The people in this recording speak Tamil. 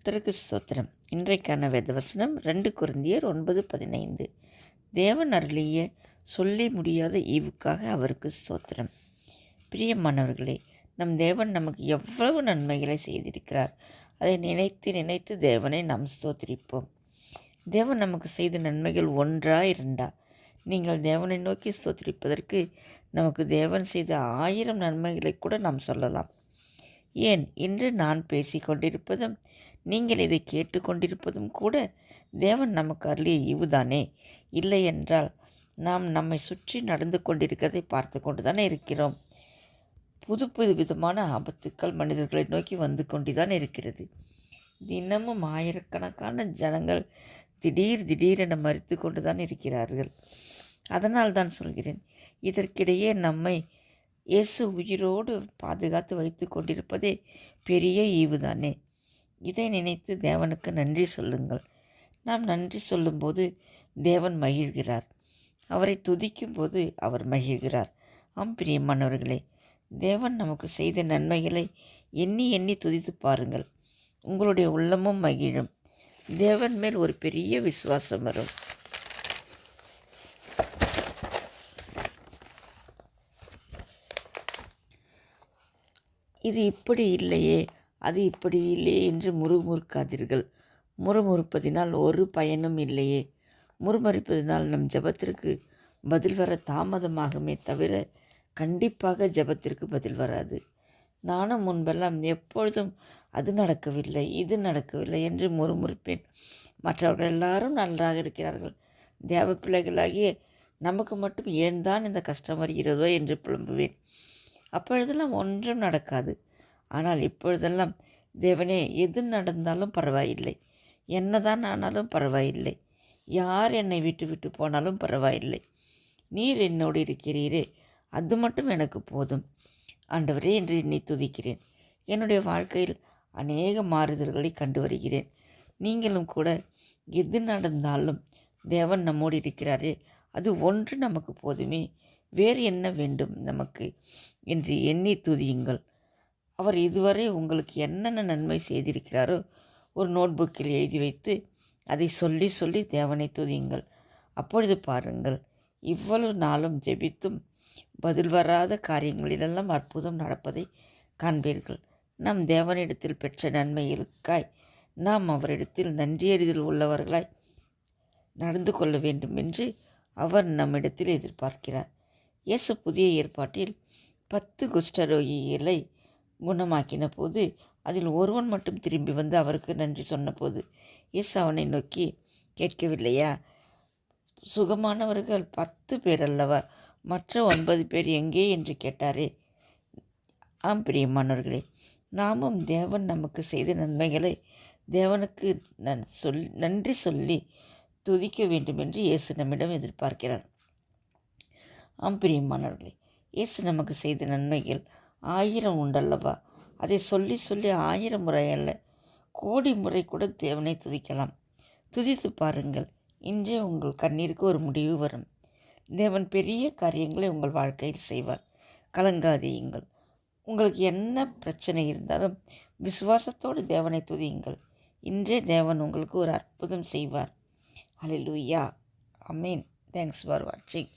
கர்த்தருக்கு ஸ்தோத்திரம். இன்றைக்கான வேதவசனம் 2 கொரிந்தியர் 9:15. தேவன் அருளிய சொல்லி முடியாத ஈவுக்காக அவருக்கு ஸ்தோத்திரம். பிரியமானவர்களே, நம் தேவன் நமக்கு எவ்வளவு நன்மைகளை செய்திருக்கிறார். அதை நினைத்து நினைத்து தேவனை நாம் ஸ்தோத்திரிப்போம். தேவன் நமக்கு செய்த நன்மைகள் ஒன்றா இரண்டா? நீங்கள் தேவனை நோக்கி ஸ்தோத்திரிப்பதற்கு நமக்கு தேவன் செய்த 1000 நன்மைகளை கூட நாம் சொல்லலாம். ஏன், இன்று நான் பேசிக்கொண்டிருப்பதும் நீங்கள் இதை கேட்டுக்கொண்டிருப்பதும் கூட தேவன் நமக்கு அருளிய ஈவுதானே. இல்லை என்றால் நாம் நம்மை சுற்றி நடந்து கொண்டிருக்கிறதை பார்த்து கொண்டு தானே இருக்கிறோம். புது புது விதமான ஆபத்துக்கள் மனிதர்களை நோக்கி வந்து கொண்டு தான் இருக்கிறது. தினமும் ஆயிரக்கணக்கான ஜனங்கள் திடீரென மறித்து கொண்டு தான் இருக்கிறார்கள். அதனால் தான் சொல்கிறேன், இதற்கிடையே நம்மை இயேசு உயிரோடு பாதுகாத்து வைத்து கொண்டிருப்பதே பெரிய ஈவுதானே. இதை நினைத்து தேவனுக்கு நன்றி சொல்லுங்கள். நாம் நன்றி சொல்லும்போது தேவன் மகிழ்கிறார். அவரை துதிக்கும்போது அவர் மகிழ்கிறார். பிரியமானவர்களே, தேவன் நமக்கு செய்த நன்மைகளை எண்ணி எண்ணி துதித்து பாருங்கள். உங்களுடைய உள்ளமும் மகிழும். தேவன் மேல் ஒரு பெரிய விசுவாசம் வரும். இது இப்படி இல்லையே, அது இப்படி இல்லையே என்று முறுமுறுக்காதீர்கள். முறுமுறுப்பதினால் ஒரு பயனும் இல்லையே. முறுமுறுப்பதினால் நம் ஜெபத்திற்கு பதில் வர தாமதமாகுமே தவிர கண்டிப்பாக ஜெபத்திற்கு பதில் வராது. நானும் முன்பெல்லாம் எப்பொழுதும் அது நடக்கவில்லை, இது நடக்கவில்லை என்று முறுமுறுப்பேன். மற்றவர்கள் எல்லாரும் நன்றாக இருக்கிறார்கள், தேவ பிள்ளைகளாகிய நமக்கு மட்டும் ஏன் தான் இந்த கஷ்டம் வருகிறதோ என்று புலம்புவேன். அப்பொழுதெல்லாம் ஒன்றும் நடக்காது. ஆனால் இப்பொழுதெல்லாம், தேவனே, எது நடந்தாலும் பரவாயில்லை, என்னதான் ஆனாலும் பரவாயில்லை, யார் என்னை விட்டு விட்டு போனாலும் பரவாயில்லை, நீர் என்னோடு இருக்கிறீரே, அது மட்டும் எனக்கு போதும் ஆண்டவரே என்று எண்ணி துதிக்கிறேன். என்னுடைய வாழ்க்கையில் அநேக மாறுதல்களை கண்டு வருகிறேன். நீங்களும் கூட எது நடந்தாலும் தேவன் நம்மோடு இருக்கிறாரே, அது ஒன்று நமக்கு போதுமே, வேறு என்ன வேண்டும் நமக்கு என்று எண்ணி துதியுங்கள். அவர் இதுவரை உங்களுக்கு என்னென்ன நன்மை செய்திருக்கிறாரோ ஒரு நோட்புக்கில் எழுதி வைத்து அதை சொல்லி சொல்லி தேவனை துதியுங்கள். அப்பொழுது பாருங்கள், இவ்வளவு நாளும் ஜெபித்தும் பதில் வராத காரியங்களிலெல்லாம் அற்புதம் நடப்பதை காண்பீர்கள். நம் தேவனிடத்தில் பெற்ற நன்மைகளுக்காய் நாம் அவரிடத்தில் நன்றியறிதல் உள்ளவர்களாய் நடந்து கொள்ள வேண்டும் என்று அவர் நம்மிடத்தில் எதிர்பார்க்கிறார். இயேசு புதிய ஏற்பாட்டில் 10 குஷ்டரோகிகளை குணமாக்கின போது அதில் ஒருவன் மட்டும் திரும்பி வந்து அவருக்கு நன்றி சொன்னபோது இயேசு அவனை நோக்கி, கேட்கவில்லையா, சுகமானவர்கள் 10 பேர் அல்லவா, மற்ற 9 பேர் எங்கே என்று கேட்டாரே. பிரியமானவர்களே, நாமும் தேவன் நமக்கு செய்த நன்மைகளை தேவனுக்கு நன்றி சொல்லி துதிக்க வேண்டும் என்று இயேசு நம்மிடம் எதிர்பார்க்கிறார். பிரியமானவர்களே, இயேசு நமக்கு செய்த நன்மைகள் 1000 உண்டல்லவா. அதை சொல்லி சொல்லி 1000 முறை அல்ல, கோடி முறை கூட தேவனை துதிக்கலாம். துதித்து பாருங்கள். இன்றே உங்கள் கண்ணீருக்கு ஒரு முடிவு வரும். தேவன் பெரிய காரியங்களை உங்கள் வாழ்க்கையில் செய்வார். கலங்காதீங்கள். உங்களுக்கு என்ன பிரச்சனை இருந்தாலும் விசுவாசத்தோடு தேவனை துதியுங்கள். இன்றே தேவன் உங்களுக்கு ஒரு அற்புதம் செய்வார். ஹல்லேலூயா. ஆமென். தேங்க்ஸ் ஃபார் வாட்சிங்.